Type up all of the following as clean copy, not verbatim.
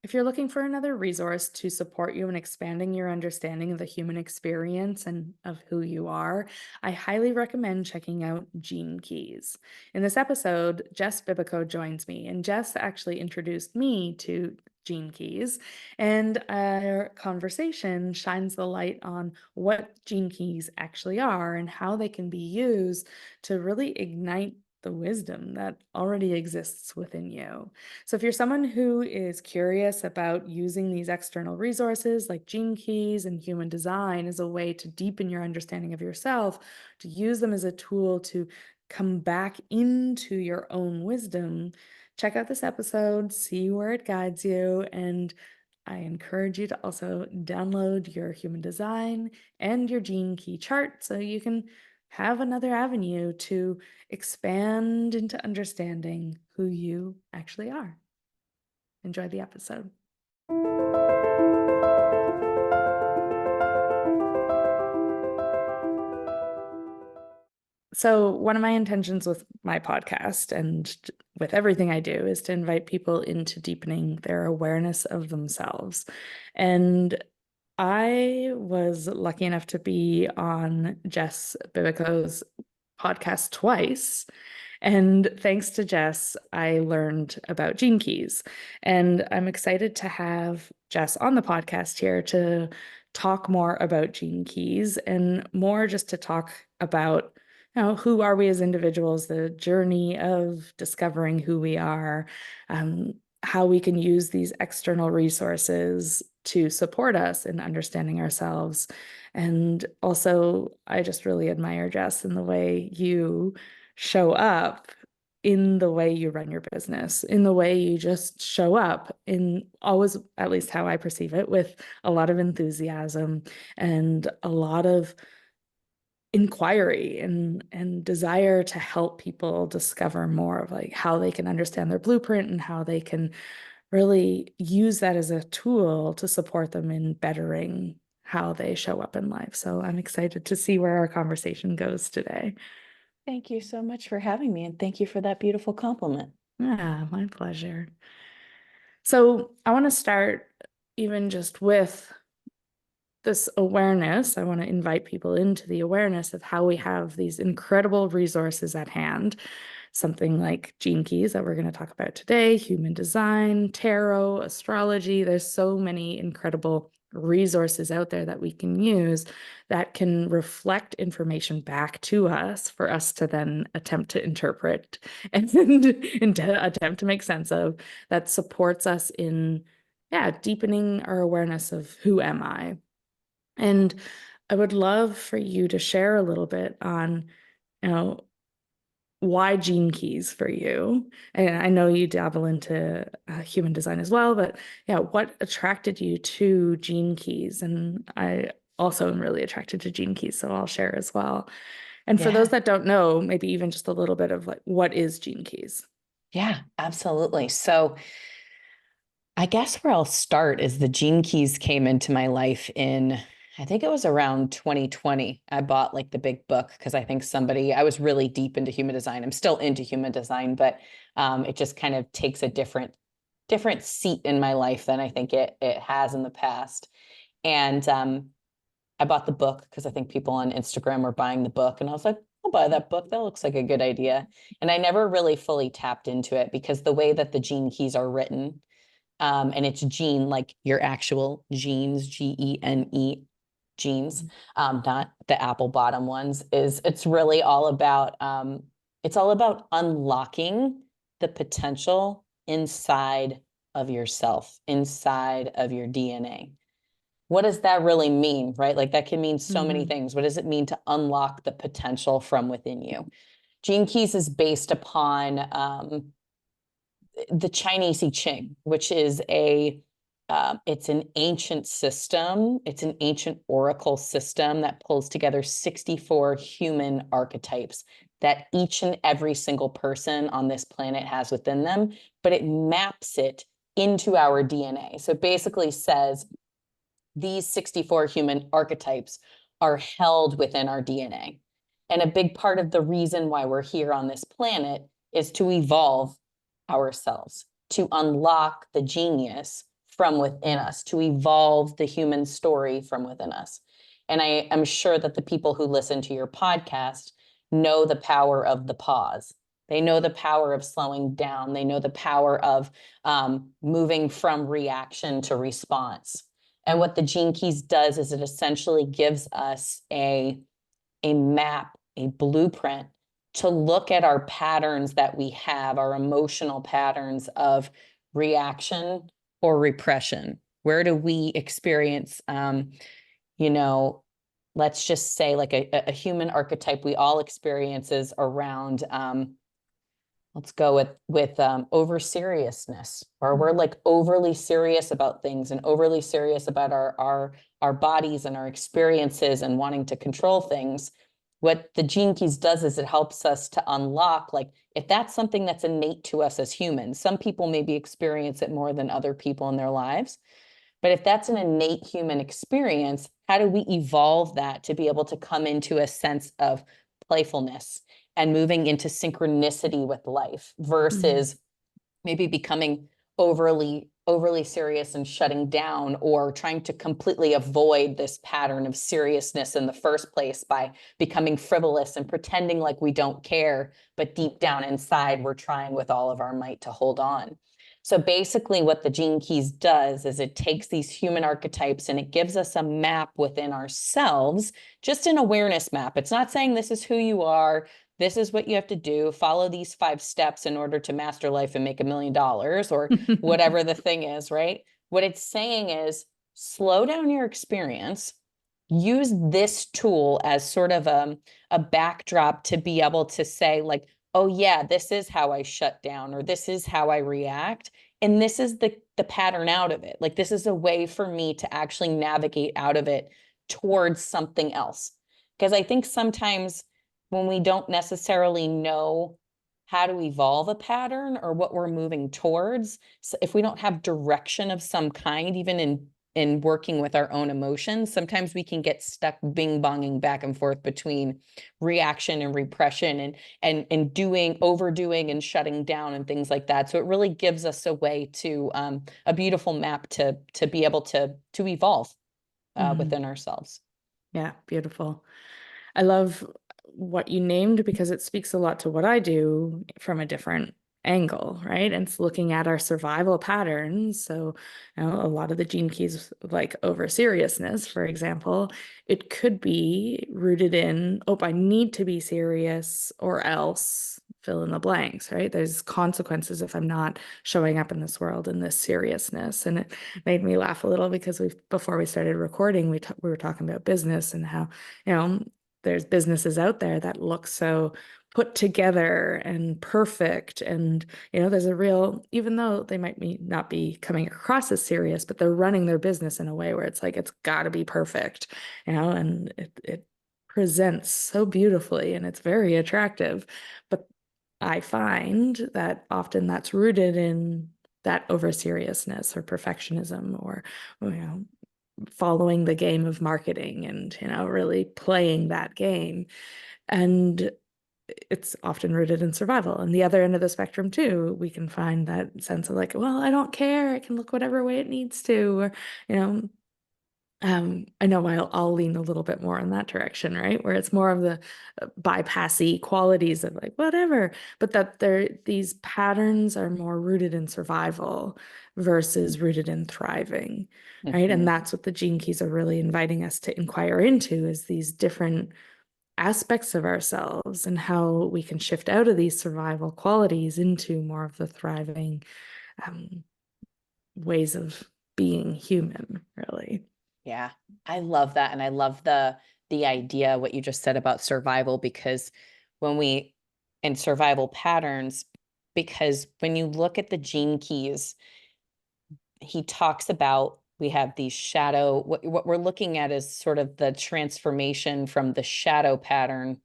If you're looking for another resource to support you in expanding your understanding of the human experience and of who you are, I highly recommend checking out Gene Keys. In this episode, Jess Bubbico joins me, and Jess actually introduced me to Gene Keys, and our conversation shines the light on what Gene Keys actually are and how they can be used to really ignite the wisdom that already exists within you. So, if you're someone who is curious about using these external resources like gene keys and human design as a way to deepen your understanding of yourself, to use them as a tool to come back into your own wisdom, check out this episode, see where it guides you. And I encourage you to also download your human design and your gene key chart so you can have another avenue to expand into understanding who you actually are. Enjoy the episode. So, one of my intentions with my podcast and with everything I do is to invite people into deepening their awareness of themselves. And I was lucky enough to be on Jess Bubbico's podcast twice. And thanks to Jess, I learned about gene keys. And I'm excited to have Jess on the podcast here to talk more about gene keys and more just to talk about, who are we as individuals, the journey of discovering who we are, how we can use these external resources to support us in understanding ourselves. And also, I just really admire Jess in the way you show up, in the way you run your business, in the way you just show up, in always, at least how I perceive it, with a lot of enthusiasm and a lot of inquiry and desire to help people discover more of like how they can understand their blueprint and how they can really use that as a tool to support them in bettering how they show up in life. So I'm excited to see where our conversation goes today. Thank you so much for having me, and thank you for that beautiful compliment. Yeah, my pleasure. So I want to start even just with this awareness. I want to invite people into the awareness of how we have these incredible resources at hand. Something like gene keys that we're going to talk about today, human design, tarot, astrology. There's so many incredible resources out there that we can use that can reflect information back to us for us to then attempt to interpret and to attempt to make sense of, that supports us in, yeah, deepening our awareness of who am I. And I would love for you to share a little bit on, you know, why gene keys for you. And I know you dabble into human design as well, but yeah, what attracted you to gene keys? And I also am really attracted to gene keys, so I'll share as well. And for those Yeah, that don't know, maybe even just a little bit of like, what is gene keys? yeah, absolutely. So I guess where I'll start is the Gene Keys came into my life in, I think it was around 2020. I bought like the big book because I think I was really deep into human design. I'm still into human design, but it just kind of takes a different seat in my life than I think it has in the past. And I bought the book because I think people on Instagram were buying the book, and I was like, I'll buy that book. That looks like a good idea. And I never really fully tapped into it because the way that the gene keys are written, and it's gene, like your actual genes, GENE genes, not the apple bottom ones, it's really all about, it's all about unlocking the potential inside of yourself, inside of your DNA. What does that really mean, right? Like that can mean so many Mhm. things. What does it mean to unlock the potential from within you? Gene Keys is based upon the Chinese I Ching, which is it's an ancient system. It's an ancient oracle system that pulls together 64 human archetypes that each and every single person on this planet has within them, but it maps it into our DNA. So it basically says these 64 human archetypes are held within our DNA. And a big part of the reason why we're here on this planet is to evolve ourselves, to unlock the genius from within us, to evolve the human story from within us. And I am sure that the people who listen to your podcast know the power of the pause. They know the power of slowing down. They know the power of moving from reaction to response. And what the Gene Keys does is it essentially gives us a map, a blueprint to look at our patterns that we have, our emotional patterns of reaction or repression. Where do we experience, you know, let's just say like a human archetype we all experiences around, let's go with over seriousness, or we're like overly serious about things and overly serious about our bodies and our experiences and wanting to control things. What the Gene Keys does is it helps us to unlock, like, if that's something that's innate to us as humans. Some people maybe experience it more than other people in their lives, but if that's an innate human experience, how do we evolve that to be able to come into a sense of playfulness and moving into synchronicity with life versus maybe becoming overly serious and shutting down, or trying to completely avoid this pattern of seriousness in the first place by becoming frivolous and pretending like we don't care, but deep down inside we're trying with all of our might to hold on. So basically what the Gene Keys does is it takes these human archetypes and it gives us a map within ourselves, just an awareness map. It's not saying this is who you are, this is what you have to do, follow these 5 steps in order to master life and make $1 million, or whatever the thing is, right? What it's saying is slow down your experience, use this tool as sort of a backdrop to be able to say, like, oh yeah, this is how I shut down, or this is how I react. And this is the pattern out of it. Like, this is a way for me to actually navigate out of it towards something else. Because I think sometimes when we don't necessarily know how to evolve a pattern or what we're moving towards, so if we don't have direction of some kind, even in working with our own emotions, sometimes we can get stuck bing bonging back and forth between reaction and repression, and overdoing and shutting down and things like that. So it really gives us a way to a beautiful map to be able to evolve within ourselves. Yeah, beautiful. I love what you named because it speaks a lot to what I do from a different angle, right? And it's looking at our survival patterns. So, a lot of the Gene Keys, like over seriousness, for example, it could be rooted in, oh, I need to be serious or else fill in the blanks, right? There's consequences if I'm not showing up in this world in this seriousness. And it made me laugh a little because before we started recording, we were talking about business and how, there's businesses out there that look so put together and perfect. And, there's a real, even though they might not be coming across as serious, but they're running their business in a way where it's like, it's got to be perfect, and it presents so beautifully and it's very attractive. But I find that often that's rooted in that over seriousness or perfectionism, or, following the game of marketing and, really playing that game. And it's often rooted in survival. And the other end of the spectrum too, we can find that sense of like, well, I don't care. It can look whatever way it needs to, or, you know, I know I'll lean a little bit more in that direction, right? Where it's more of the bypassy qualities of like whatever, but that these patterns are more rooted in survival versus rooted in thriving, right? And that's what the Gene Keys are really inviting us to inquire into, is these different aspects of ourselves and how we can shift out of these survival qualities into more of the thriving ways of being human, really. Yeah, I love that. And I love the idea, what you just said about survival, because when we in survival patterns, because when you look at the Gene Keys, he talks about, we have these shadow, what we're looking at is sort of the transformation from the shadow pattern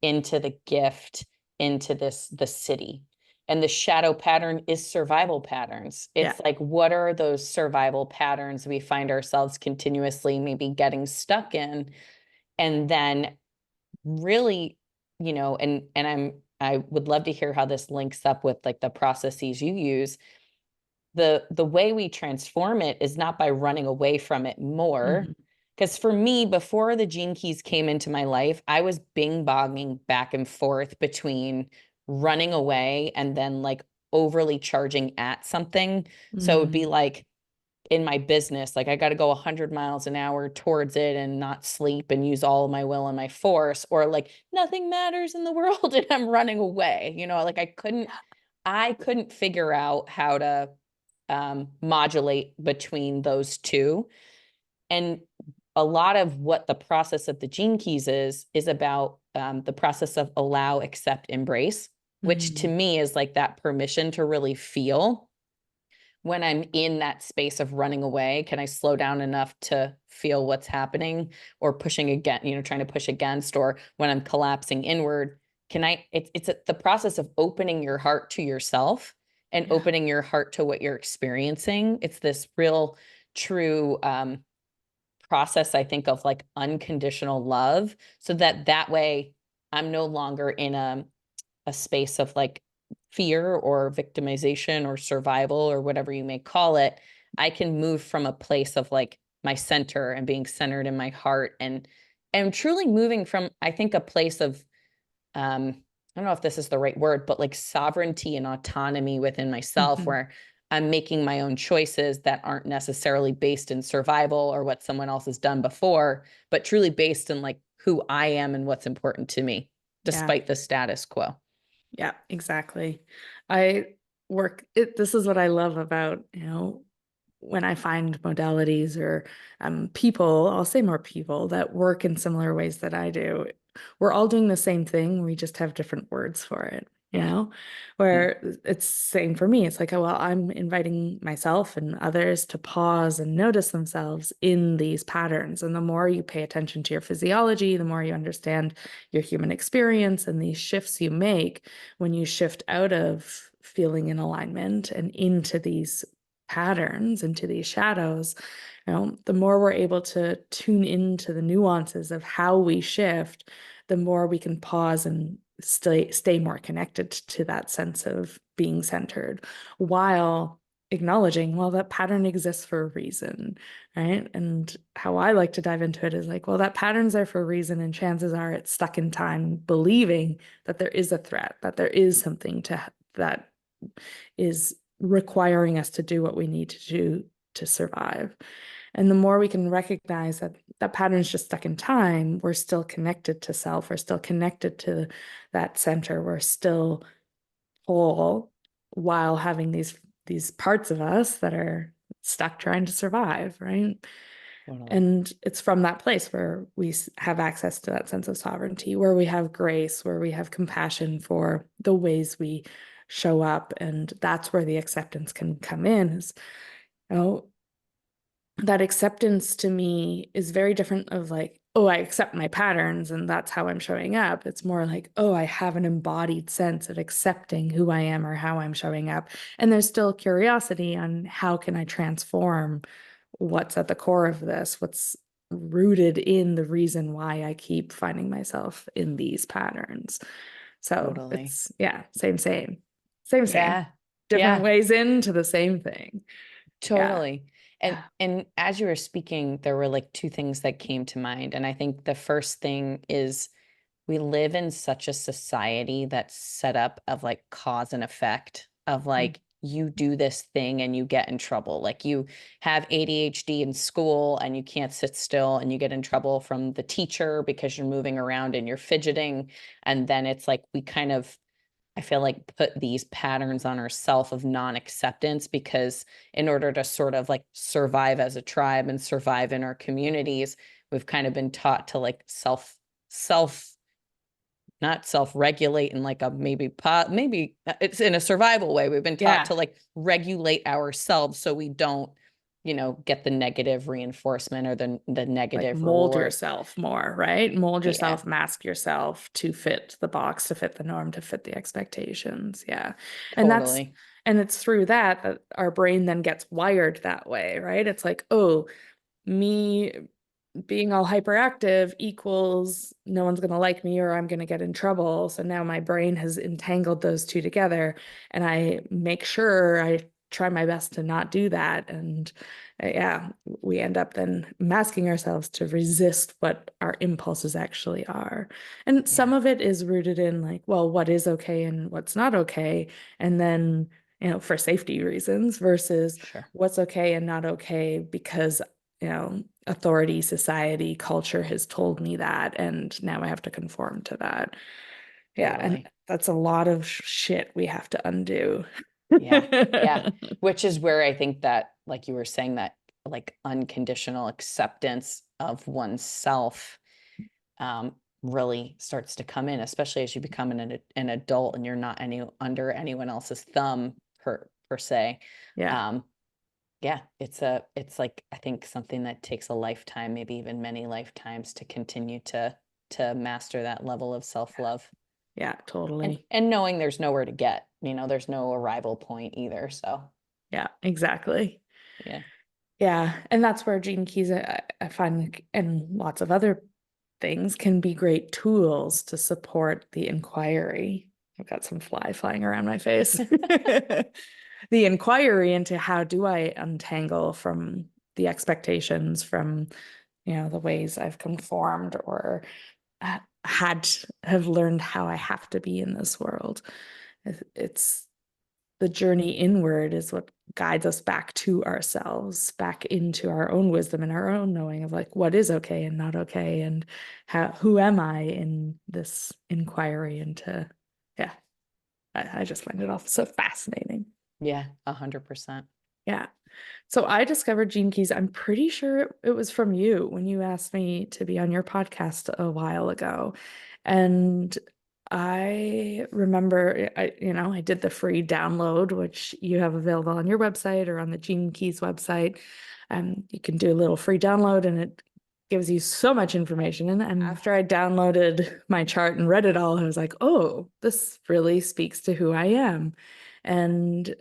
into the gift, into the city. And the shadow pattern is survival patterns. It's like, what are those survival patterns we find ourselves continuously maybe getting stuck in? And then really, and I would love to hear how this links up with like the processes you use. the way we transform it is not by running away from it more. Mhm. Because for me, before the Gene Keys came into my life, I was bing bonging back and forth between running away and then like overly charging at something. So it would be Mm. like in my business, like I got to go 100 miles an hour towards it and not sleep and use all of my will and my force, or like nothing matters in the world and I'm running away. Like I couldn't figure out how to modulate between those two. And a lot of what the process of the Gene Keys is about the process of allow, accept, embrace, which to Mm. me is like that permission to really feel when I'm in that space of running away. Can I slow down enough to feel what's happening, or pushing again, trying to push against, or when I'm collapsing inward, it's the process of opening your heart to yourself and Yeah. opening your heart to what you're experiencing. It's this real true process, I think, of like unconditional love, so that way I'm no longer in a space of like fear or victimization or survival or whatever you may call it. I can move from a place of like my center and being centered in my heart, and truly moving from, I think, a place of I don't know if this is the right word, but like sovereignty and autonomy within myself, Mhm. where I'm making my own choices that aren't necessarily based in survival or what someone else has done before, but truly based in like who I am and what's important to me, Yeah. despite the status quo. Yeah, exactly. I this is what I love about, when I find modalities or people, I'll say more people that work in similar ways that I do. We're all doing the same thing. We just have different words for it, Yeah. Yeah. where it's same for me. It's like, oh, well, I'm inviting myself and others to pause and notice themselves in these patterns. And the more you pay attention to your physiology, the more you understand your human experience and these shifts you make when you shift out of feeling in alignment and into these patterns, into these shadows, the more we're able to tune into the nuances of how we shift, the more we can pause and stay more connected to that sense of being centered while acknowledging, well, that pattern exists for a reason, right? And how I like to dive into it is like, well, that pattern's there for a reason, and chances are it's stuck in time, believing that there is a threat, that there is something that is requiring us to do what we need to do to survive. And the more we can recognize that that pattern is just stuck in time, we're still connected to self, we're still connected to that center, we're still whole while having these parts of us that are stuck trying to survive, right? Totally. And it's from that place where we have access to that sense of sovereignty, where we have grace, where we have compassion for the ways we show up. And that's where the acceptance can come in. Is, you know, that acceptance to me is very different of like, oh, I accept my patterns and that's how I'm showing up. It's more like, oh, I have an embodied sense of accepting who I am or how I'm showing up. And there's still curiosity on how can I transform what's at the core of this, what's rooted in the reason why I keep finding myself in these patterns. So Totally. it's, yeah, same, Yeah. different Yeah. ways into the same thing. Yeah. Totally. And as you were speaking, there were like two things that came to mind. And I think the first thing is we live in such a society that's set up of like cause and effect, of Yeah. like you do this thing and you get in trouble. Like you have ADHD in school and you can't sit still and you get in trouble from the teacher because you're moving around and you're fidgeting. And then it's like we kind of, I feel like, put these patterns on ourselves of non-acceptance, because in order to sort of like survive as a tribe and survive in our communities, we've kind of been taught to like self not self-regulate in like a maybe it's in a survival way. We've been taught Yeah. to like regulate ourselves so we don't, get the negative reinforcement or the Like negative mold reward. yourself more, right? Mold Yeah, yourself, mask yourself to fit the box, to fit the norm, to fit the expectations. Yeah. And that's, totally. and it's through that our brain then gets wired that way, right? It's like, oh, me being all hyperactive equals no one's going to like me or I'm going to get in trouble. So now my brain has entangled those two together and I make sure I try my best to not do that. And yeah, we end up then masking ourselves to resist what our impulses actually are. And some Yeah, of it is rooted in like, well, what is okay and what's not okay. And then, for safety reasons versus sure. what's okay and not okay because, authority, society, culture has told me that. And now I have to conform to that. Yeah. And Totally. that's a lot of shit we have to undo. Yeah. Yeah. Which is where I think that, like you were saying, that like unconditional acceptance of oneself really starts to come in, especially as you become an adult and you're not under anyone else's thumb per se. Yeah. Um, yeah, it's like, I think something that takes a lifetime, maybe even many lifetimes to continue to master that level of self-love. Yeah, And totally. knowing there's nowhere to get, there's no arrival point either. So Yeah, exactly. yeah. Yeah. And that's where Gene Keys, I find, and lots of other things can be great tools to support the inquiry. I've got some fly flying around my face. The inquiry into how do I untangle from the expectations, from, the ways I've conformed or have learned how I have to be in this world. It's the journey inward is what guides us back to ourselves, back into our own wisdom and our own knowing of like what is okay and not okay, and who am I in this inquiry into, yeah, I just find it all so fascinating. Yeah, 100%. Yeah. So I discovered Gene Keys. I'm pretty sure it was from you when you asked me to be on your podcast a while ago. And I remember I did the free download, which you have available on your website or on the Gene Keys website. You can do a little free download and it gives you so much information. And after I downloaded my chart and read it all, I was like, oh, this really speaks to who I am. And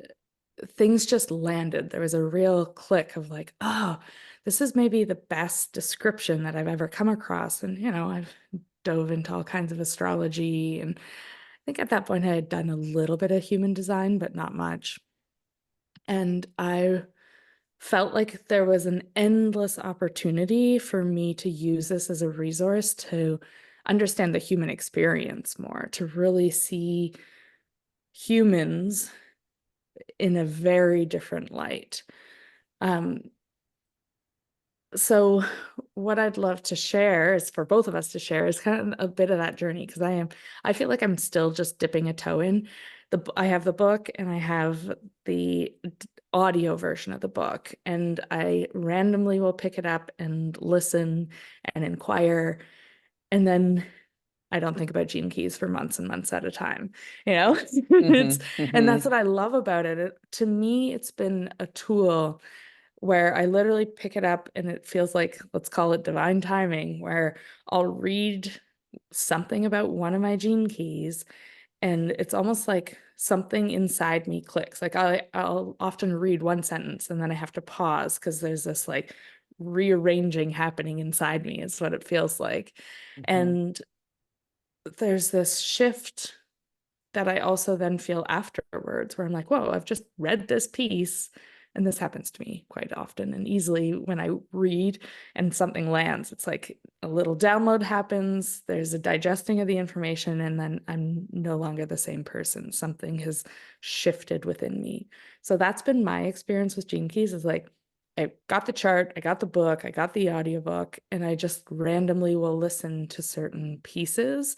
things just landed. There was a real click of like, oh, this is maybe the best description that I've ever come across. And, I've dove into all kinds of astrology. And I think at that point I had done a little bit of human design, but not much. And I felt like there was an endless opportunity for me to use this as a resource to understand the human experience more, to really see humans in a very different light. Um, so what I'd love to share is for both of us to share is kind of a bit of that journey because I feel like I'm still just dipping a toe in. I have the book and I have the audio version of the book, and I randomly will pick it up and listen and inquire, and then I don't think about Gene Keys for months and months at a time, it's, and that's what I love about it. To me, it's been a tool where I literally pick it up and it feels like, let's call it divine timing, where I'll read something about one of my Gene Keys and it's almost like something inside me clicks. Like I'll often read one sentence and then I have to pause because there's this like rearranging happening inside me, is what it feels like. And there's this shift that I also then feel afterwards where I'm like, whoa, I've just read this piece. And this happens to me quite often and easily when I read and something lands. It's like a little download happens, there's a digesting of the information, and then I'm no longer the same person. Something has shifted within me. So that's been my experience with Gene Keys, is like, I got the chart, I got the book, I got the audiobook, and I just randomly will listen to certain pieces.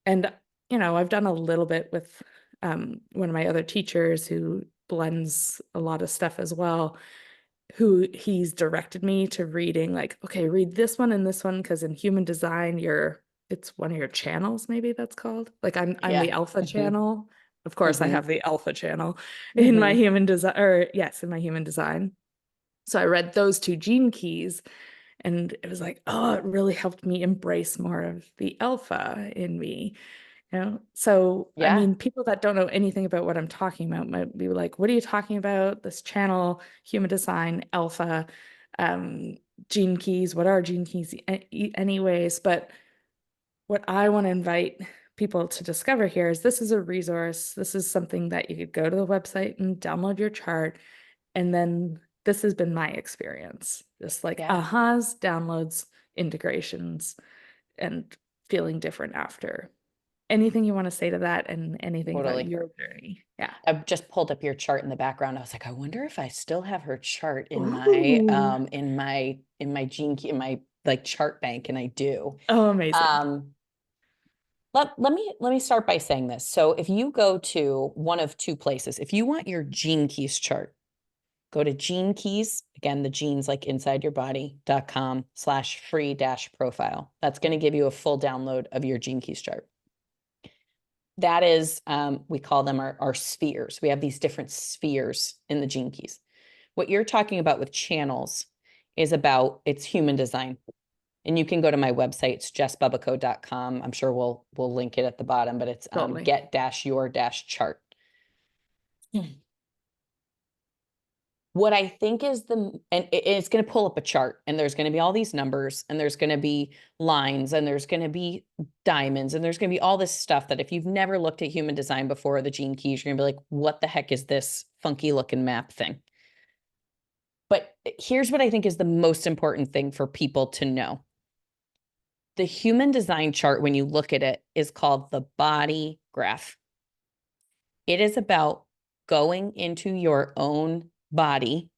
And I've done a little bit with one of my other teachers who blends a lot of stuff as well, who he's directed me to reading like, okay, read this one and this one, because in human design, it's one of your channels, maybe that's called. Like I'm the Yeah. alpha Hmm. channel. Of course, I Hmm. have the alpha channel in my Hmm. human design, or yes, in my human design. So I read those two Gene Keys and it was like, oh, it really helped me embrace more of the alpha in me. So I Yeah. mean, people that don't know anything about what I'm talking about might be like, what are you talking about? This channel, human design, alpha, um, Gene Keys, what are Gene Keys anyways? But what I want to invite people to discover here is this is a resource. This is something that you could go to the website and download your chart. And then this has been my experience. Just like Yeah. ahas, downloads, integrations, and feeling different after. Anything you want to say to that and anything about Totally. your journey? Yeah. I've just pulled up your chart in the background. I was like, I wonder if I still have her chart in my Ooh. gene key in my like chart bank, and I do. Oh, amazing. Um, let me start by saying this. So if you go to one of two places, if you want your gene keys chart, go to gene keys, again, the genes like inside your body.com/free-profile. That's going to give you a full download of your gene keys chart. That is, we call them our spheres. We have these different spheres in the gene keys. What you're talking about with channels is about it's human design. And you can go to my website, it's jessbubbico.com. I'm sure we'll link it at the bottom, but it's Totally. get-your-chart. What I think is and it's going to pull up a chart, and there's going to be all these numbers, and there's going to be lines, and there's going to be diamonds, and there's going to be all this stuff that if you've never looked at human design before, the gene keys, you're going to be like, what the heck is this funky looking map thing? But here's what I think is the most important thing for people to know. The human design chart, when you look at it, is called the body graph. It is about going into your own body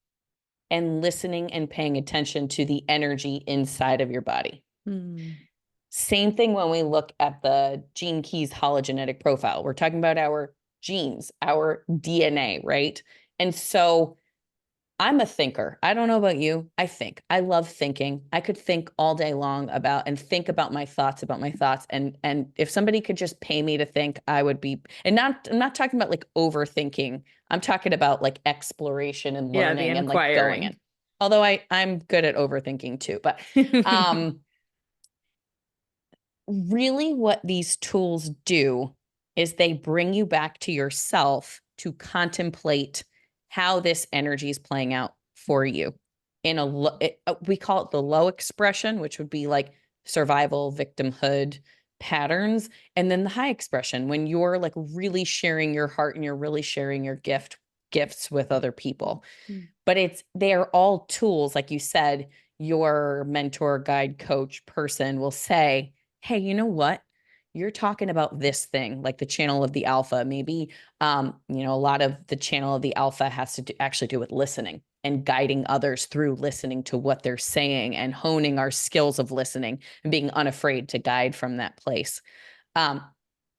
and listening and paying attention to the energy inside of your body. Same thing when we look at the gene keys hologenetic profile. We're talking about our genes, our DNA, right? And so I'm a thinker. I don't know about you. I think. I love thinking. I could think all day long about and think about my thoughts. And if somebody could just pay me to think, I would be, and I'm not talking about like overthinking. I'm talking about like exploration and Yeah, the learning and like going in. inquiring. Although I'm good at overthinking too, but really what these tools do is they bring you back to yourself to contemplate how this energy is playing out for you in we call it the low expression, which would be like survival, victimhood patterns, and then the high expression when you're like really sharing your heart and you're really sharing your gifts with other people. But they're all tools. Like you said, your mentor, guide, coach person will say, hey, you know what? You're talking about this thing, like the channel of the alpha. Maybe, a lot of the channel of the alpha has to actually do with listening and guiding others through listening to what they're saying and honing our skills of listening and being unafraid to guide from that place.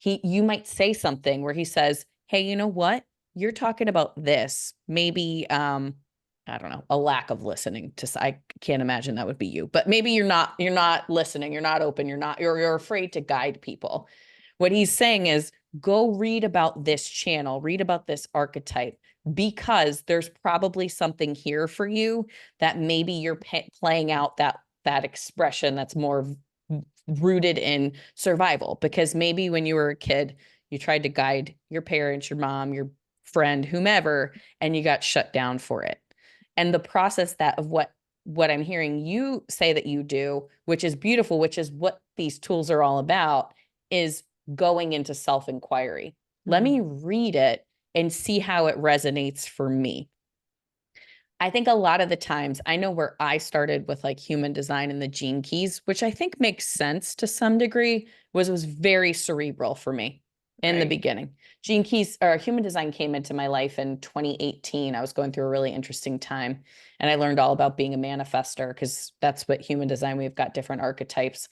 You might say something where he says, hey, you know what? You're talking about this. Maybe, I don't know, a lack of listening I can't imagine that would be you, but maybe you're not listening. You're not open. You're afraid to guide people. What he's saying is go read about this channel, read about this archetype, because there's probably something here for you that maybe you're playing out that expression that's more rooted in survival. Because maybe when you were a kid, you tried to guide your parents, your mom, your friend, whomever, and you got shut down for it. And the process of what I'm hearing you say that you do, which is beautiful, which is what these tools are all about, is going into self-inquiry. Let me read it and see how it resonates for me. I think a lot of the times, I know where I started with like human design and the gene keys, which I think makes sense to some degree, was very cerebral for me in the beginning. Gene keys or human design came into my life in 2018. I was going through a really interesting time, and I learned all about being a manifester, because that's what human design, we've got different archetypes.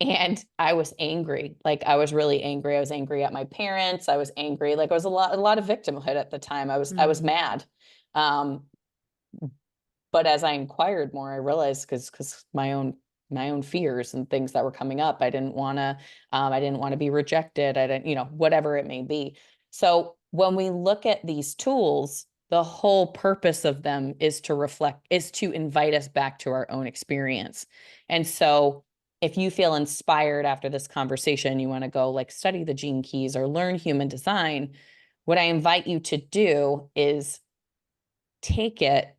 And I was angry. Like I was really angry. I was angry at my parents. I was angry. Like I was a lot of victimhood at the time. I was mad. Um, but as I inquired more, I realized because my own fears and things that were coming up, I didn't want to be rejected. I didn't, whatever it may be. So when we look at these tools, the whole purpose of them is to invite us back to our own experience. And so if you feel inspired after this conversation, you want to go like study the gene keys or learn human design, what I invite you to do is take it,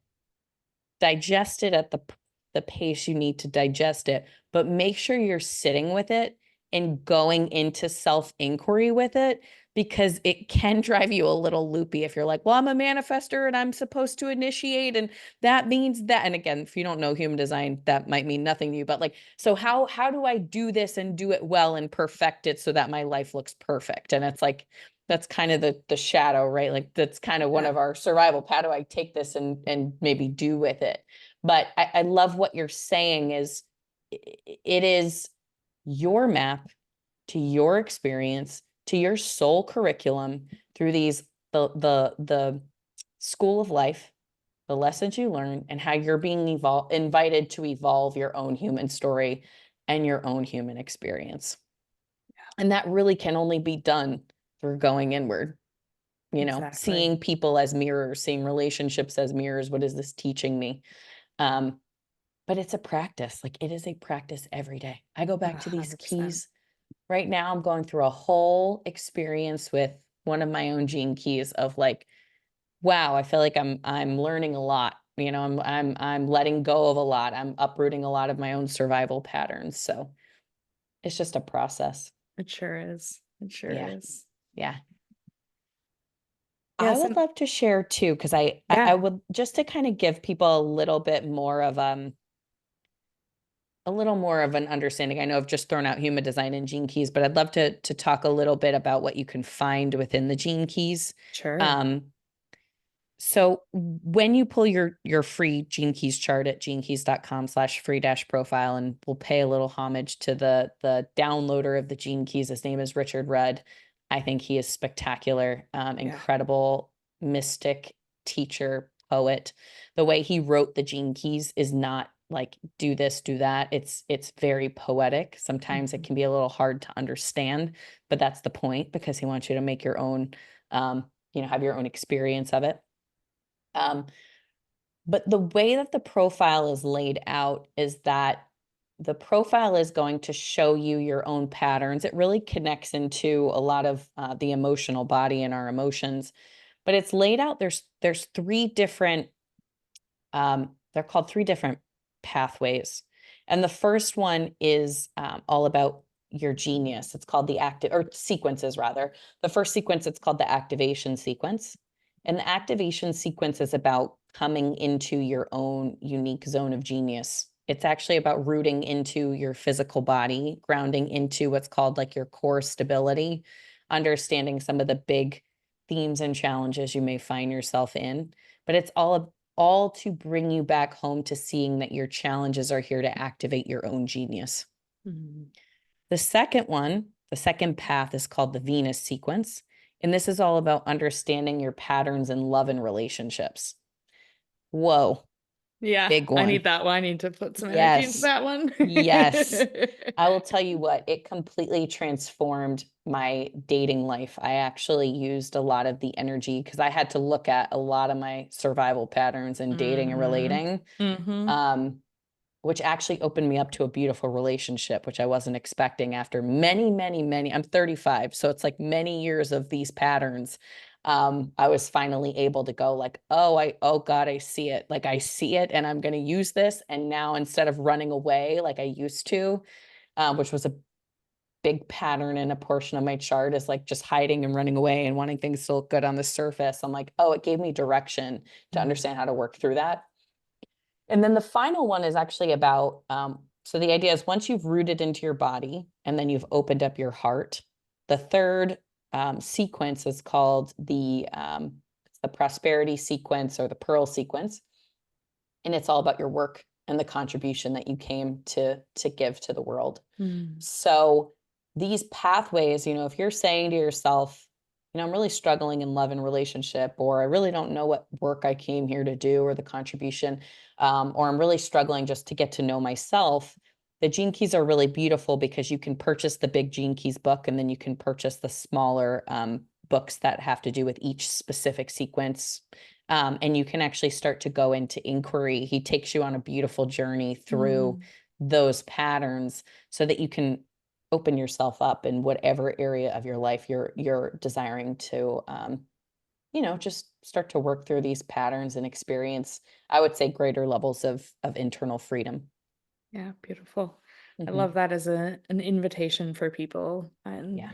digest it at the pace you need to digest it, but make sure you're sitting with it and going into self-inquiry with it, because it can drive you a little loopy if you're like, well, I'm a manifester and I'm supposed to initiate, and that means that. And again, if you don't know human design, that might mean nothing to you, but like, so how do I do this and do it well and perfect it so that my life looks perfect? And it's like, that's kind of the shadow, right? Like that's kind of one Yeah. of our survival. How do I take this and maybe do with it? But I love what you're saying is it is your map to your experience, to your soul curriculum through these the school of life, the lessons you learn, and how you're being invited to evolve your own human story and your own human experience. And that really can only be done through going inward, Exactly. seeing people as mirrors, seeing relationships as mirrors. What is this teaching me? Um, but it's a practice. Like it is a practice every day. I go back to these 100%. keys. Right now, I'm going through a whole experience with one of my own gene keys of like, wow, I feel like I'm learning a lot. I'm letting go of a lot. I'm uprooting a lot of my own survival patterns. So it's just a process. It sure is. It sure Yeah. is. Yeah. I Yes, would and love to share too, because I yeah, would just to kind of give people a little more of an understanding. I know I've just thrown out human design and gene keys, but I'd love to talk a little bit about what you can find within the gene keys. sure. Um, so when you pull your free Gene Keys chart at genekeys.com/free-profile, and we'll pay a little homage to the downloader of the Gene Keys. His name is Richard Rudd. I think he is spectacular, Yeah. incredible mystic, teacher, poet. The way he wrote the Gene Keys is not like do this, do that. It's very poetic. Sometimes it Mhm. can be a little hard to understand, but that's the point, because he wants you to make your own, have your own experience of it. Um, but the way that the profile is laid out is that the profile is going to show you your own patterns. It really connects into a lot of the emotional body and our emotions, but it's laid out. There's three different. They're called three different pathways, and the first one is all about your genius. It's called the active, or sequences rather. The first sequence, it's called the activation sequence. And the activation sequence is about coming into your own unique zone of genius. It's actually about rooting into your physical body, grounding into what's called like your core stability, understanding some of the big themes and challenges you may find yourself in. But it's all to bring you back home to seeing that your challenges are here to activate your own genius. Mhm. The second one, the second path, is called the Venus sequence. And this is all about understanding your patterns in love and relationships. Whoa, Yeah, big I one. need that one. I need to put some energy into Yes. that one. Yes. I will tell you what, it completely transformed my dating life. I actually used a lot of the energy because I had to look at a lot of my survival patterns in dating and Hmm. relating. Hmm. Um, which actually opened me up to a beautiful relationship, which I wasn't expecting after many, many, many. I'm 35, so it's like many years of these patterns. I was finally able to go like, oh God, I see it. Like I see it, and I'm going to use this. And now instead of running away like I used to, which was a big pattern in a portion of my chart, is like just hiding and running away and wanting things to look good on the surface. I'm like, oh, it gave me direction to understand how to work through that. And then the final one is actually about, so the idea is once you've rooted into your body and then you've opened up your heart, the third sequence is called the prosperity sequence or the pearl sequence. And it's all about your work and the contribution that you came to give to the world. Mm. So these pathways, if you're saying to yourself, I'm really struggling in love and relationship, or I really don't know what work I came here to do or the contribution, or I'm really struggling just to get to know myself. The Gene Keys are really beautiful because you can purchase the big Gene Keys book, and then you can purchase the smaller books that have to do with each specific sequence. And you can actually start to go into inquiry. He takes you on a beautiful journey through Mhm. those patterns so that you can open yourself up in whatever area of your life you're desiring to just start to work through these patterns and experience, I would say, greater levels of internal freedom. Yeah, beautiful. I Hmm. love that as an invitation for people, and Yeah.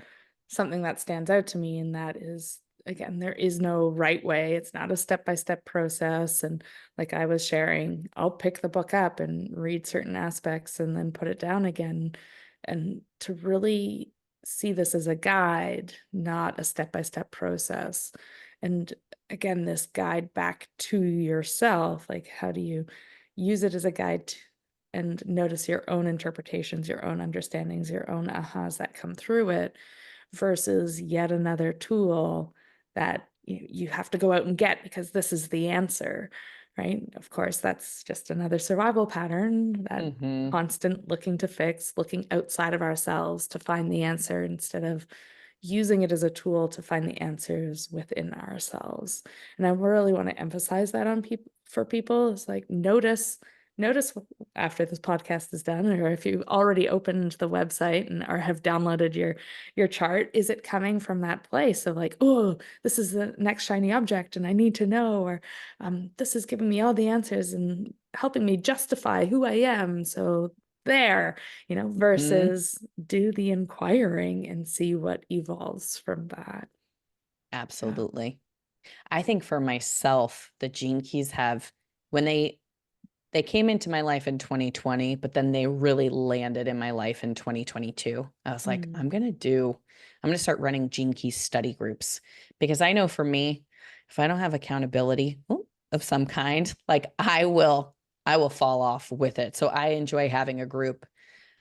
something that stands out to me, and that is, again, there is no right way. It's not a step-by-step process. And like I was sharing, I'll pick the book up and read certain aspects and then put it down again. And to really see this as a guide, not a step-by-step process. And again, this guide back to yourself, like how do you use it as a guide and notice your own interpretations, your own understandings, your own ahas that come through it, versus yet another tool that you have to go out and get because this is the answer, right? Of course, that's just another survival pattern, that Hmm. constant looking to fix, looking outside of ourselves to find the answer instead of using it as a tool to find the answers within ourselves. And I really want to emphasize that on people, for people, is like notice after this podcast is done, or if you already opened the website and or have downloaded your chart, is it coming from that place of like, oh, this is the next shiny object and I need to know, or this is giving me all the answers and helping me justify who I am, so there, Hmm. versus do the inquiring and see what evolves from that. Yeah. Absolutely. I think for myself, the gene keys have, when they came into my life in 2020, but then they really landed in my life in 2022. I was like, Mm, I'm going to start running gene keys study groups, because I know for me, if I don't have accountability of some kind, like I will fall off with it. So I enjoy having a group.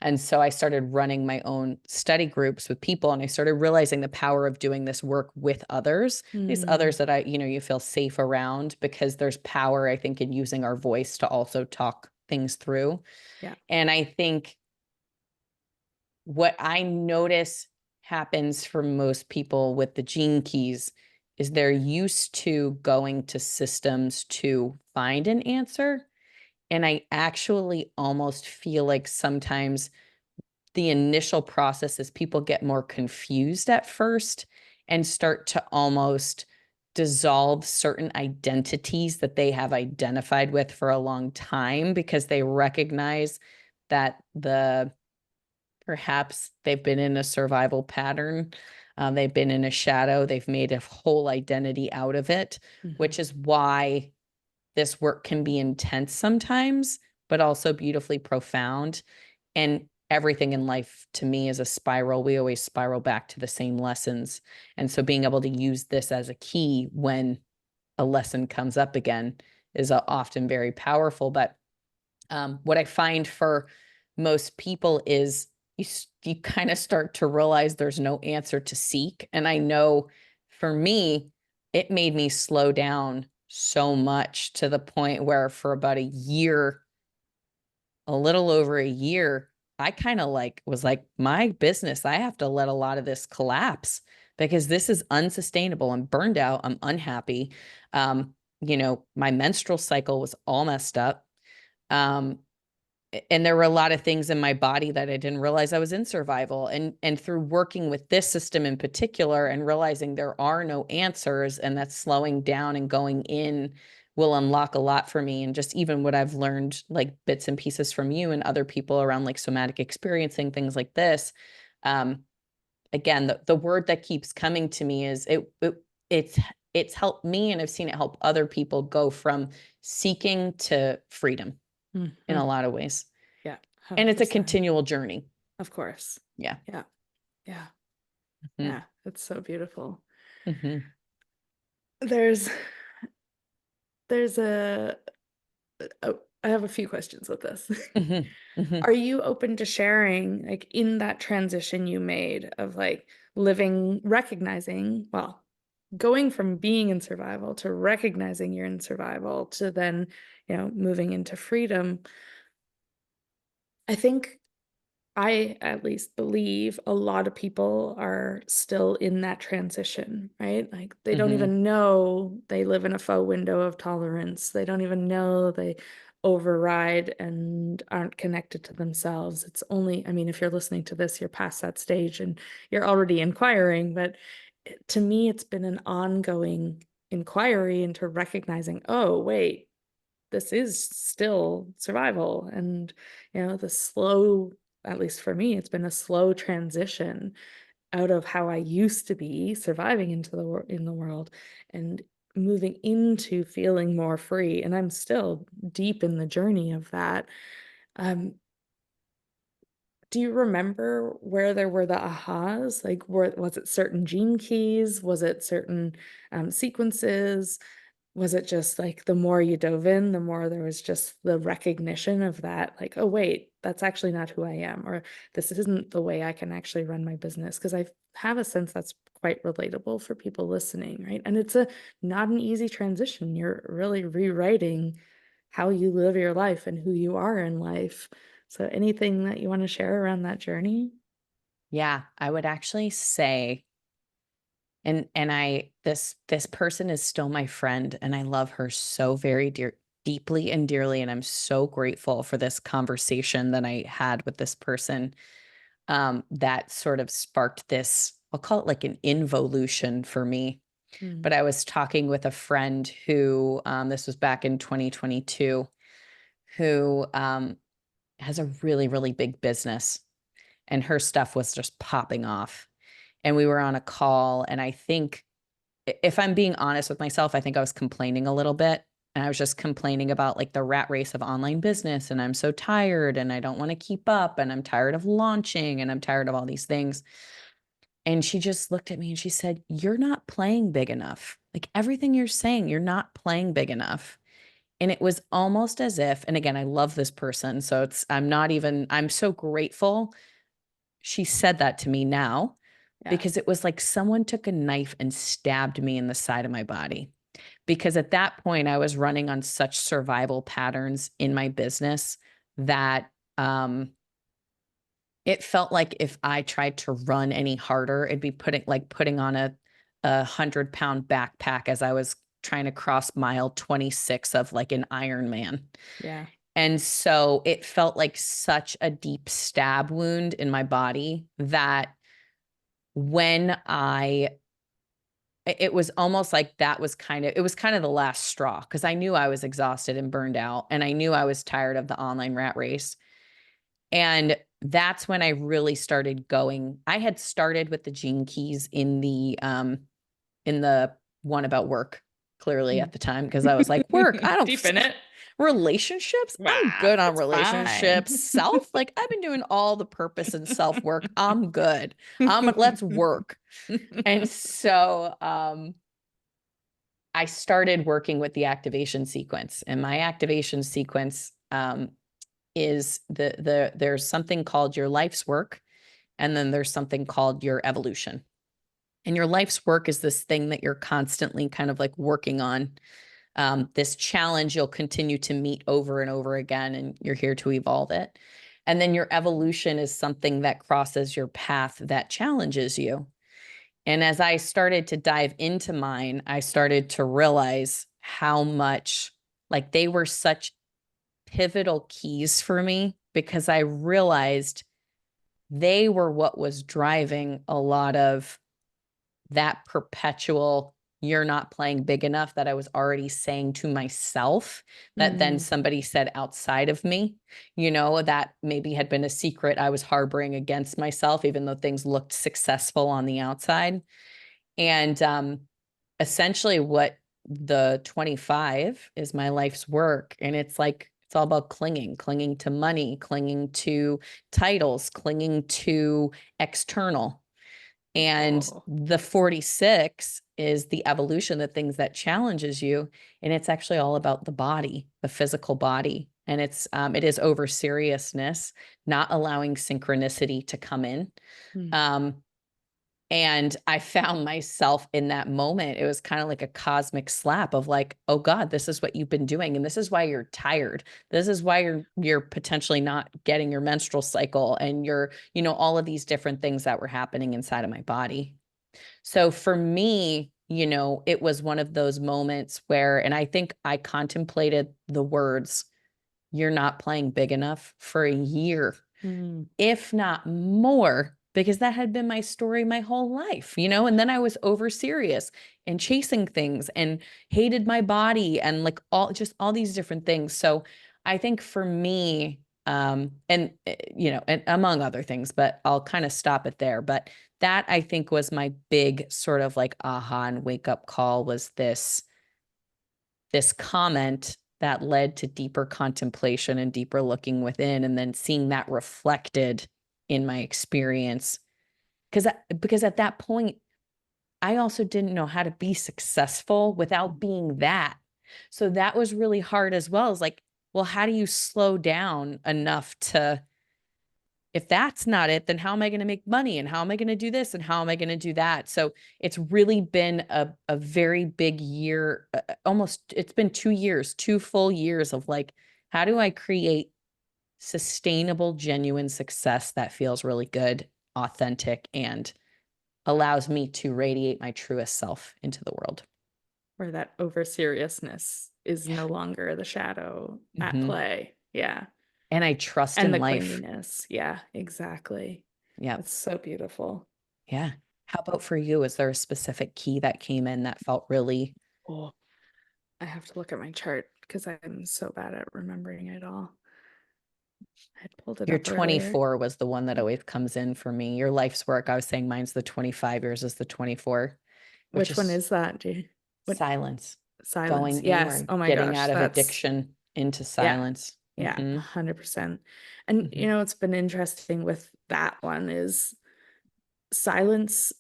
And so I started running my own study groups with people, and I started realizing the power of doing this work with others, these mm, others that you feel safe around, because there's power, I think, in using our voice to also talk things through. yeah. And I think what I notice happens for most people with the gene keys is they're used to going to systems to find an answer. And I actually almost feel like sometimes the initial process is people get more confused at first and start to almost dissolve certain identities that they have identified with for a long time, because they recognize that perhaps they've been in a survival pattern. They've been in a shadow. They've made a whole identity out of it, Mhm. which is why this work can be intense sometimes, but also beautifully profound. And everything in life to me is a spiral. We always spiral back to the same lessons. And so being able to use this as a key when a lesson comes up again is often very powerful. But what I find for most people is you kind of start to realize there's no answer to seek. And I know for me, it made me slow down so much, to the point where for about a year, a little over a year, I kind of like was like, my business, I have to let a lot of this collapse, because this is unsustainable. I'm burned out. I'm unhappy. My menstrual cycle was all messed up. Um, and there were a lot of things in my body that I didn't realize I was in survival. And through working with this system in particular and realizing there are no answers, and that slowing down and going in will unlock a lot for me. And just even what I've learned, like bits and pieces from you and other people around like somatic experiencing, things like this. Um, Again, the word that keeps coming to me is it's it's helped me, and I've seen it help other people go from seeking to freedom in a Mhm. lot of ways. Yeah, And it's a 100%. continual journey. Of course. Yeah. Yeah. Yeah. Mhm. Yeah. It's so beautiful. Mhm. There's there's oh, I have a few questions with this. Mhm. Are Mhm. you open to sharing, like, in that transition you made of like living, recognizing, well, going from being in survival to recognizing you're in survival to then, moving into freedom? I think I at least believe a lot of people are still in that transition, right? Like they don't Mhm. even know they live in a faux window of tolerance. They don't even know they override and aren't connected to themselves. It's only, I mean, if you're listening to this, you're past that stage and you're already inquiring. But to me, it's been an ongoing inquiry into recognizing, oh, wait, this is still survival. And, the slow at least for me, it's been a slow transition out of how I used to be surviving into in the world and moving into feeling more free. And I'm still deep in the journey of that. Um, do you remember where there were the ahas? Like, was it certain gene keys? Was it certain sequences? Was it just like the more you dove in, the more there was just the recognition of that, like, oh, wait, that's actually not who I am, or this isn't the way I can actually run my business? Because I have a sense that's quite relatable for people listening, right? And it's not an easy transition. You're really rewriting how you live your life and who you are in life. So anything that you want to share around that journey? Yeah, I would actually say, and this person is still my friend, and I love her so very deeply and dearly, and I'm so grateful for this conversation that I had with this person, that sort of sparked this, I'll call it like an involution for me. But Mm, I was talking with a friend who, this was back in 2022, who has a really, really big business, and her stuff was just popping off. And we were on a call, and I think, if I'm being honest with myself, I think I was complaining a little bit. And I was just complaining about like the rat race of online business. And I'm so tired and I don't want to keep up. And I'm tired of launching and I'm tired of all these things. And she just looked at me and she said, "You're not playing big enough. Like everything you're saying, you're not playing big enough." And it was almost as if, and again, I love this person. So I'm so grateful she said that to me now, yeah. because it was like someone took a knife and stabbed me in the side of my body. Because at that point, I was running on such survival patterns in my business that, it felt like if I tried to run any harder, it'd be putting on a 100-pound backpack as I was trying to cross mile 26 of like an Ironman. Yeah. And so it felt like such a deep stab wound in my body that when it was almost like it was kind of the last straw, because I knew I was exhausted and burned out, and I knew I was tired of the online rat race. And that's when I really started going. I had started with the gene keys in the one about work, clearly Mm. at the time, because I was like, work, I don't Deep in it. relationships, I'm Wow, good on it's fine. relationships. Self, like I've been doing all the purpose and self work. I'm good. Let's work. And so I started working with the activation sequence, and my activation sequence, is there's something called your life's work, and then there's something called your evolution. And your life's work is this thing that you're constantly kind of like working on, this challenge you'll continue to meet over and over again, and you're here to evolve it. And then your evolution is something that crosses your path that challenges you. And as I started to dive into mine, I started to realize how much, like, they were such pivotal keys for me, because I realized they were what was driving a lot of that perpetual, "You're not playing big enough," that I was already saying to myself, that then Mm, somebody said outside of me, that maybe had been a secret I was harboring against myself, even though things looked successful on the outside. And essentially, what the 25 is, my life's work. And it's like, it's all about clinging to money, clinging to titles, clinging to external. And whoa. the 46 is the evolution, the things that challenges you. And it's actually all about the body, the physical body. And it is over seriousness, not allowing synchronicity to come in. Mm, Um, and I found myself in that moment. It was kind of like a cosmic slap of like, oh God, this is what you've been doing. And this is why you're tired. This is why you're potentially not getting your menstrual cycle, and you're, all of these different things that were happening inside of my body. So for me, it was one of those moments where, and I think I contemplated the words, "You're not playing big enough," for a year, mm, if not more, because that had been my story my whole life, and then I was over serious and chasing things and hated my body and like all these different things. So I think for me, And among other things, but I'll kind of stop it there. But that I think was my big sort of like aha and wake up call, was this comment that led to deeper contemplation and deeper looking within, and then seeing that reflected in my experience. Because at that point, I also didn't know how to be successful without being that. So that was really hard as well. As like, well, how do you slow down enough to, if that's not it, then how am I going to make money? And how am I going to do this? And how am I going to do that? So it's really been a very big year, it's been 2 years, 2 full years of like, how do I create sustainable, genuine success that feels really good, authentic, and allows me to radiate my truest self into the world. Where that over seriousness is Yeah. no longer the shadow at Mm-hmm. play. Yeah. And I trust And in the life. clinginess. Yeah, exactly. Yep. That's so beautiful. Yeah. How about for you? Is there a specific key that came in that felt really? Oh, I have to look at my chart because I'm so bad at remembering it all. I had pulled it Your up earlier. 24 was the one that always comes in for me. Your life's work, I was saying mine's the 25, yours is the 24, which Which one is is that? What silence, silence? going Yes. inward, Oh my getting gosh. out of That's addiction into yeah. silence. Yeah, Mm-hmm. 100%. And Mm-hmm. what's been interesting with that one is silence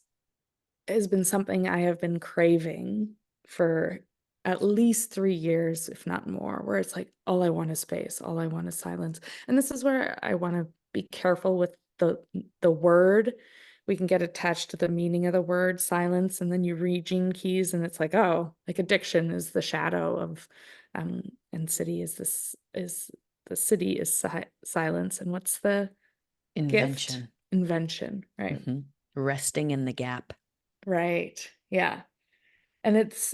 has been something I have been craving for at least 3 years, if not more, where it's like, all I want is space, all I want is silence. And this is where I want to be careful with the word. We can get attached to the meaning of the word silence, and then you read Gene Keys, and it's like, oh, like addiction is the shadow of, and city is this is the city is silence, and what's the gift? Invention. Invention, right? Mm-hmm. Resting in the gap. Right. Yeah. And it's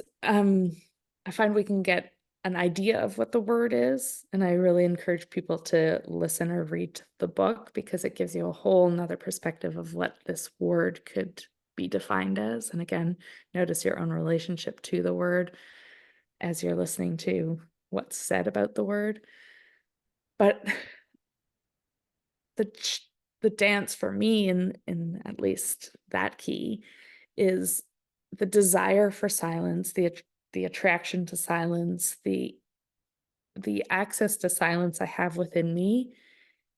I find we can get an idea of what the word is, and I really encourage people to listen or read the book because it gives you a whole nother perspective of what this word could be defined as. And again, notice your own relationship to the word as you're listening to what's said about the word. But the the dance for me in at least that key is the desire for silence, the attraction to silence, the access to silence I have within me,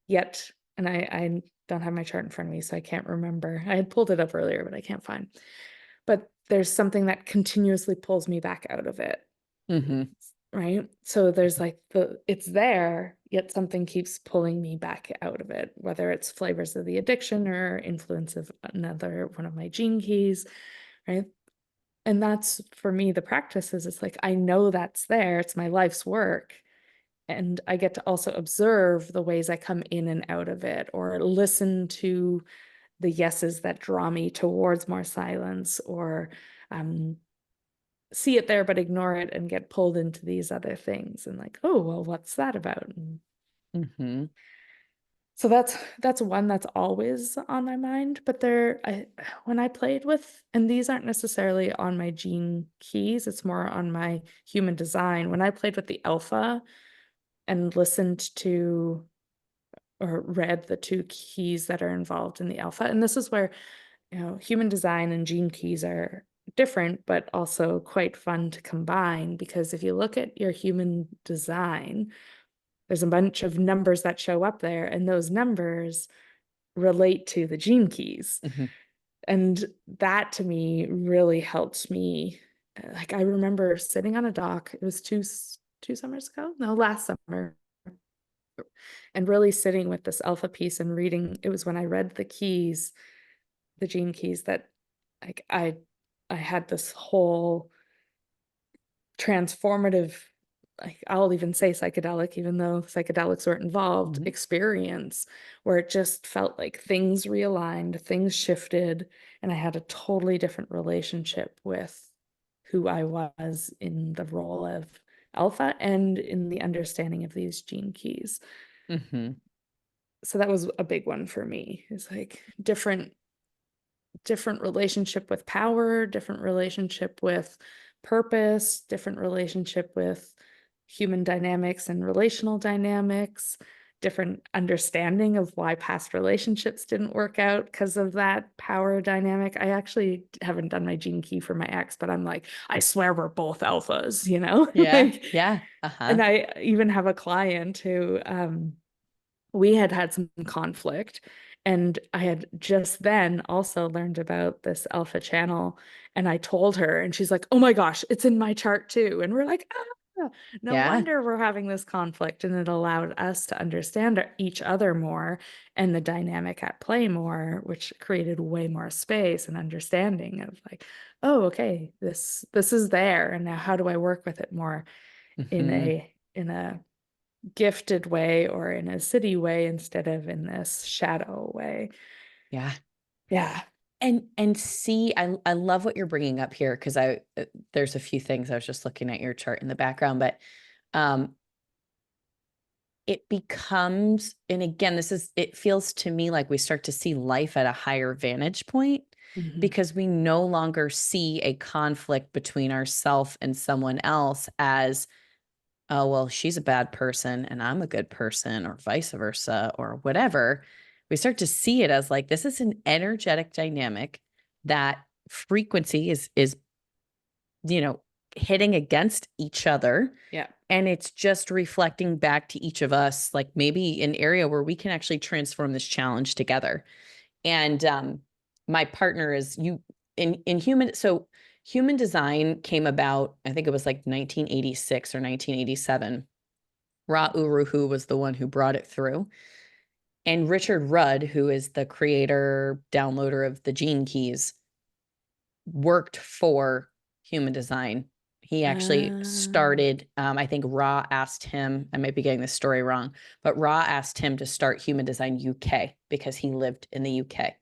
yet, and I don't have my chart in front of me, so I can't remember. I had pulled it up earlier, but I can't find. But there's something that continuously pulls me back out of it. Mm-hmm. Right? So there's like it's there, yet something keeps pulling me back out of it, whether it's flavors of the addiction or influence of another one of my gene keys, right? And that's for me, the practice is it's like I know that's there, it's my life's work. And I get to also observe the ways I come in and out of it, or listen to the yeses that draw me towards more silence, or um, see it there but ignore it and get pulled into these other things and like, oh, well, what's that about? And Mm-hmm. so that's one that's always on my mind. But when I played with, and these aren't necessarily on my gene keys, it's more on my human design. When I played with the alpha and listened to or read the two keys that are involved in the alpha, and this is where human design and gene keys are different, but also quite fun to combine because if you look at your human design, there's a bunch of numbers that show up there, and those numbers relate to the gene keys. Mm-hmm. And that to me really helped me. Like I remember sitting on a dock, it was two summers ago, no, last summer, and really sitting with this alpha piece and reading. It was when I read the keys, the gene keys, that like I had this whole transformative, like I'll even say psychedelic, even though psychedelics weren't involved, Mm-hmm. experience where it just felt like things realigned, things shifted, and I had a totally different relationship with who I was in the role of alpha and in the understanding of these gene keys. Mm-hmm. So that was a big one for me. It's like different relationship with power, different relationship with purpose, different relationship with human dynamics and relational dynamics, different understanding of why past relationships didn't work out because of that power dynamic. I actually haven't done my gene key for my ex, but I'm like, I swear we're both alphas, you know? Yeah. Like, Yeah. and Uh-huh. I even have a client who we had some conflict, and I had just then also learned about this alpha channel, and I told her, and she's like, "Oh my gosh, it's in my chart too." And we're like, "Ah, no Yeah. wonder we're having this conflict." And it allowed us to understand each other more and the dynamic at play more, which created way more space and understanding of like, "Oh, okay, this is there, and now how do I work with it more in Hmm. a gifted way or in a city way instead of in this shadow way." Yeah. Yeah. And see, I love what you're bringing up here because there's a few things I was just looking at your chart in the background, but um, it becomes, and again, it feels to me like we start to see life at a higher vantage point Mhm. because we no longer see a conflict between ourself and someone else as, oh, well, she's a bad person and I'm a good person, or vice versa, or whatever. We start to see it as like, this is an energetic dynamic that frequency is, you know, hitting against each other. Yeah. And it's just reflecting back to each of us, like maybe an area where we can actually transform this challenge together. And my partner is you in human. So human design came about, I think it was like 1986 or 1987. Ra Uru was the one who brought it through. And Richard Rudd, who is the creator, downloader of the Gene Keys, worked for human design. He actually Ah, started, I think Ra asked him, I might be getting this story wrong, but Ra asked him to start Human Design UK because he lived in the UK.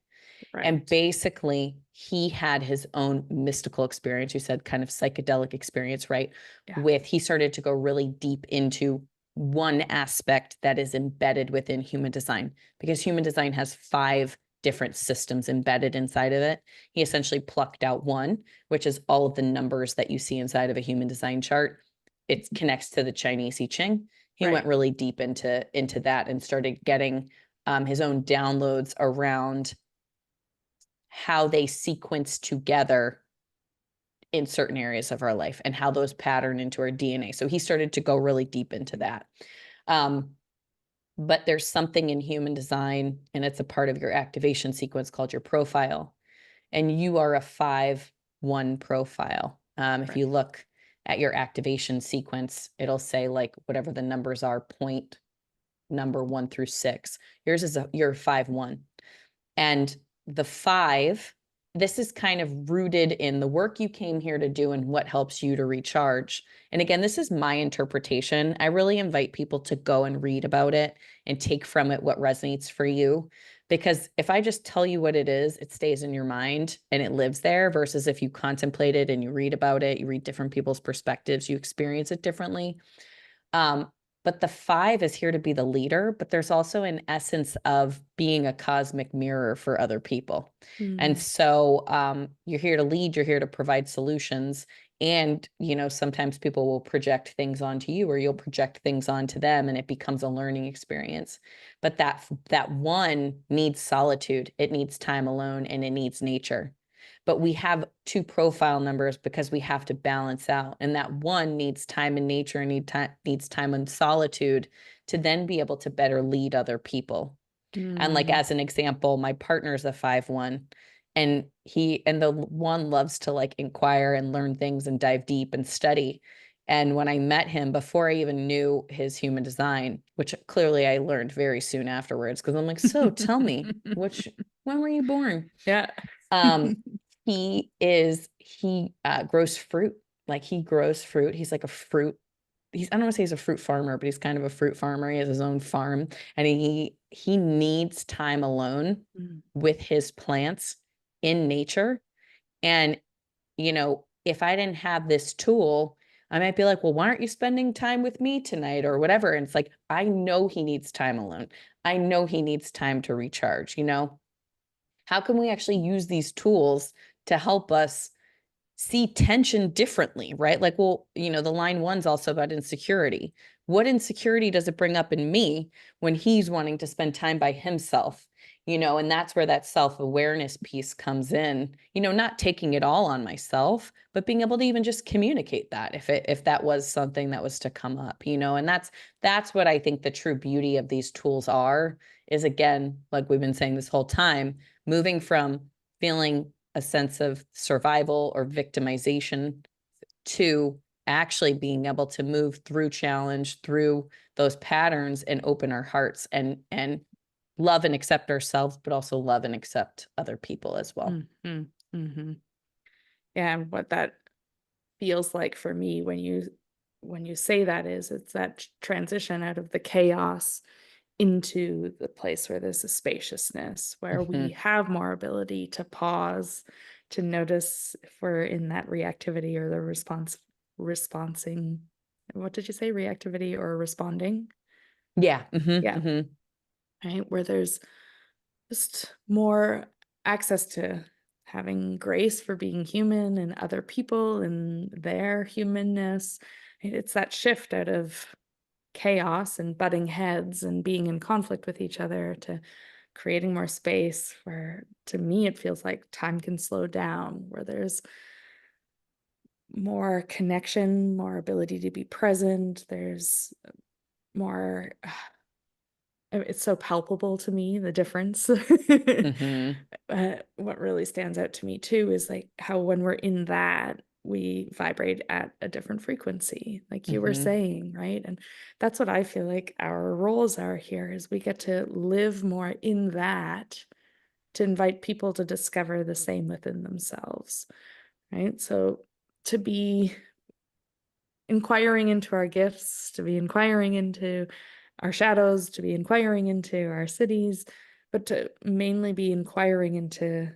And right. basically, he had his own mystical experience. You said kind of psychedelic experience, right? Yeah. He started to go really deep into one aspect that is embedded within human design because human design has 5 different systems embedded inside of it. He essentially plucked out one, which is all of the numbers that you see inside of a human design chart. It connects to the Chinese I Ching. He went Right. really deep into that and started getting his own downloads around how they sequence together in certain areas of our life and how those pattern into our DNA. So he started to go really deep into that. Um, but there's something in human design, and it's a part of your activation sequence called your profile. And you are a 5-1 profile. If Right. you look at your activation sequence, it'll say like whatever the numbers are, point number 1 through 6. Yours is you're 5-1. And the 5, this is kind of rooted in the work you came here to do and what helps you to recharge. And again, this is my interpretation. I really invite people to go and read about it and take from it what resonates for you. Because if I just tell you what it is, it stays in your mind and it lives there, versus if you contemplate it and you read about it, you read different people's perspectives, you experience it differently. Um, but the 5 is here to be the leader, but there's also an essence of being a cosmic mirror for other people. And Mm. so you're here to lead, you're here to provide solutions. And, sometimes people will project things onto you or you'll project things onto them and it becomes a learning experience. But that one needs solitude, it needs time alone, and it needs nature. But we have 2 profile numbers because we have to balance out. And that one needs time in nature and needs time in solitude to then be able to better lead other people. And like Mm. as an example, my partner's a 5-1, and the one loves to like inquire and learn things and dive deep and study. And when I met him, before I even knew his human design, which clearly I learned very soon afterwards, because I'm like, so tell me, when were you born? Yeah. Um, he grows fruit. Like he grows fruit. He's like a fruit. I don't want to say he's a fruit farmer, but he's kind of a fruit farmer. He has his own farm, and he needs time alone Mm. with his plants in nature. And if I didn't have this tool, I might be like, well, why aren't you spending time with me tonight or whatever? And it's like, I know he needs time alone. I know he needs time to recharge. How can we actually use these tools to help us see tension differently, right? Like, well, the line one's also about insecurity. What insecurity does it bring up in me when he's wanting to spend time by himself? And that's where that self-awareness piece comes in, not taking it all on myself, but being able to even just communicate that if that was something that was to come up, and that's what I think the true beauty of these tools is, again, like we've been saying this whole time, moving from feeling a sense of survival or victimization to actually being able to move through challenge, through those patterns, and open our hearts and love and accept ourselves, but also love and accept other people as well. Mm-hmm. Mm-hmm. Yeah, and what that feels like for me when you say that is it's that transition out of the chaos into the place where there's a spaciousness, where we Mm-hmm. have more ability to pause, to notice if we're in that reactivity or the responsing. What did you say? Reactivity or responding? Yeah. Mm-hmm. Yeah, Mm-hmm. right. Where there's just more access to having grace for being human and other people and their humanness. It's that shift out of chaos and butting heads and being in conflict with each other to creating more space where, to me, it feels like time can slow down, where there's more connection, more ability to be present. There's more, it's so palpable to me, the difference. Mm-hmm. What really stands out to me too is like how when we're in that, we vibrate at a different frequency, like you were Mm-hmm. saying, right? And that's what I feel like our roles are here is we get to live more in that, to invite people to discover the same within themselves, right? So to be inquiring into our gifts, to be inquiring into our shadows, to be inquiring into our cities, but to mainly be inquiring into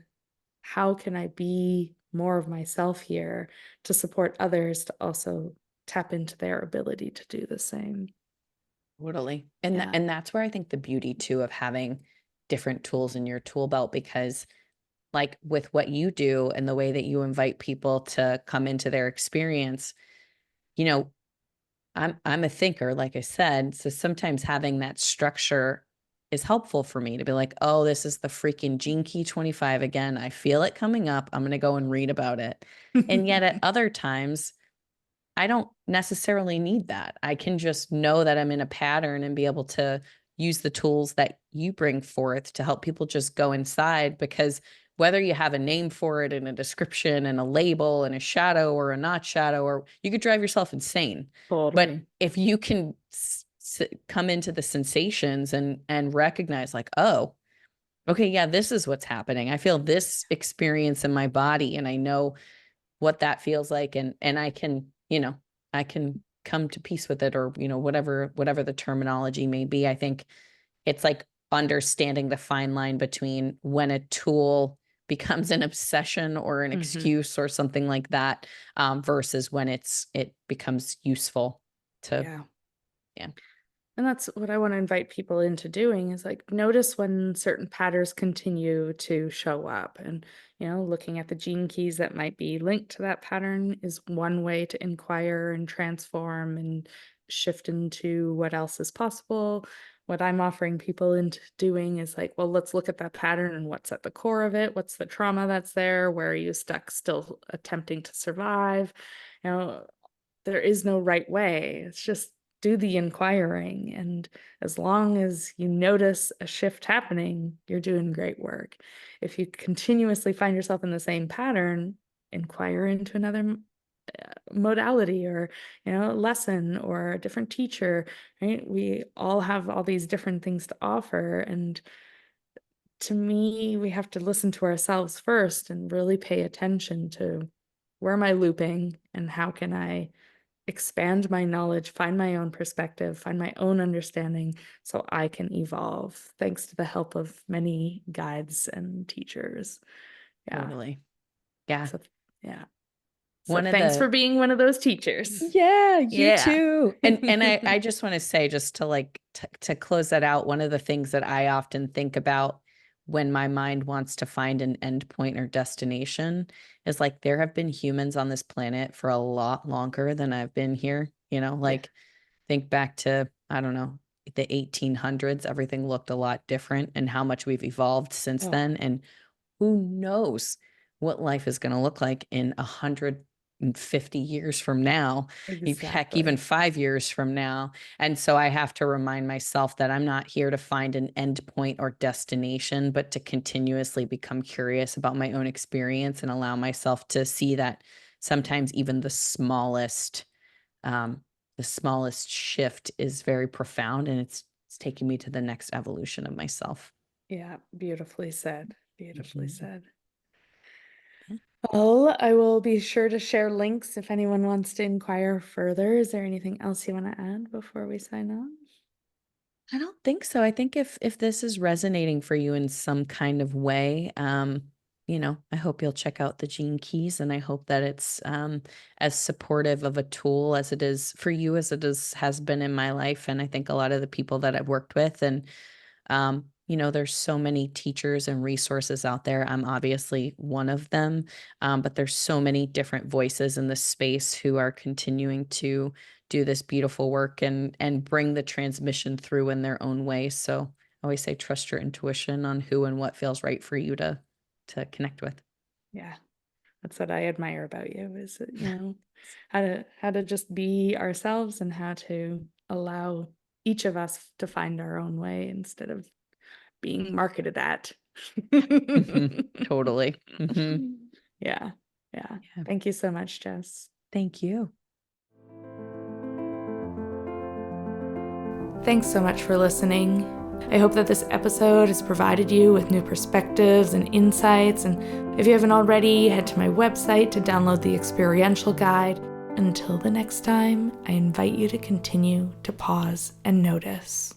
how can I be more of myself here to support others to also tap into their ability to do the same. Totally. And Yeah. and that's where I think the beauty too of having different tools in your tool belt, because like with what you do and the way that you invite people to come into their experience, you know, I'm a thinker, like I said, so sometimes having that structure is helpful for me to be like, "Oh, this is the freaking Gene Key 25 again. I feel it coming up. I'm going to go and read about it." And yet at other times, I don't necessarily need that. I can just know that I'm in a pattern and be able to use the tools that you bring forth to help people just go inside, because whether you have a name for it and a description and a label and a shadow or a not shadow, or you could drive yourself insane. But Totally. if you can come into the sensations and recognize like, oh, okay, yeah, this is what's happening. I feel this experience in my body and I know what that feels like, and I can come to peace with it, or whatever the terminology may be. I think it's like understanding the fine line between when a tool becomes an obsession or an Hmm. excuse or something like that, versus when it becomes useful to. Yeah. Yeah. And that's what I want to invite people into doing is like notice when certain patterns continue to show up. And, looking at the gene keys that might be linked to that pattern is one way to inquire and transform and shift into what else is possible. What I'm offering people into doing is like, well, let's look at that pattern and what's at the core of it. What's the trauma that's there? Where are you stuck still attempting to survive? You know, there is no right way. It's just do the inquiring. And as long as you notice a shift happening, you're doing great work. If you continuously find yourself in the same pattern, inquire into another modality or lesson or a different teacher, right? We all have all these different things to offer, and to me we have to listen to ourselves first and really pay attention to where am I looping and how can I expand my knowledge, find my own perspective, find my own understanding so I can evolve thanks to the help of many guides and teachers. Yeah. Totally. Yeah. So, yeah. So One of thanks for the being one of those teachers. Yeah, you Yeah. too. And I just want to say, just to like to close that out, one of the things that I often think about when my mind wants to find an end point or destination is like there have been humans on this planet for a lot longer than I've been here. Yeah. Think back to, I don't know, the 1800s, everything looked a lot different and how much we've evolved since Oh, then. And who knows what life is going to look like in 150 years from now, heck, even exactly. 5 years from now. And so I have to remind myself that I'm not here to find an end point or destination, but to continuously become curious about my own experience and allow myself to see that sometimes even um, the smallest shift is very profound, and it's taking me to the next evolution of myself. Yeah, beautifully said. Beautifully Mhm. said. Yeah. Well, I will be sure to share links if anyone wants to inquire further. Is there anything else you want to add before we sign off? I don't think so. I think if this is resonating for you in some kind of way, I hope you'll check out the Gene Keys, and I hope that it's as supportive of a tool as it is for you as it has been in my life. And I think a lot of the people that I've worked with, and there's so many teachers and resources out there. I'm obviously one of them, but there's so many different voices in this space who are continuing to do this beautiful work and bring the transmission through in their own way. So I always say trust your intuition on who and what feels right for you to connect with. Yeah, that's what I admire about you is, how to just be ourselves and how to allow each of us to find our own way instead of being marketed at. Totally. Yeah, yeah. Yeah. Thank you so much, Jess. Thank you. Thanks so much for listening. I hope that this episode has provided you with new perspectives and insights. And if you haven't already, head to my website to download the experiential guide. Until the next time, I invite you to continue to pause and notice.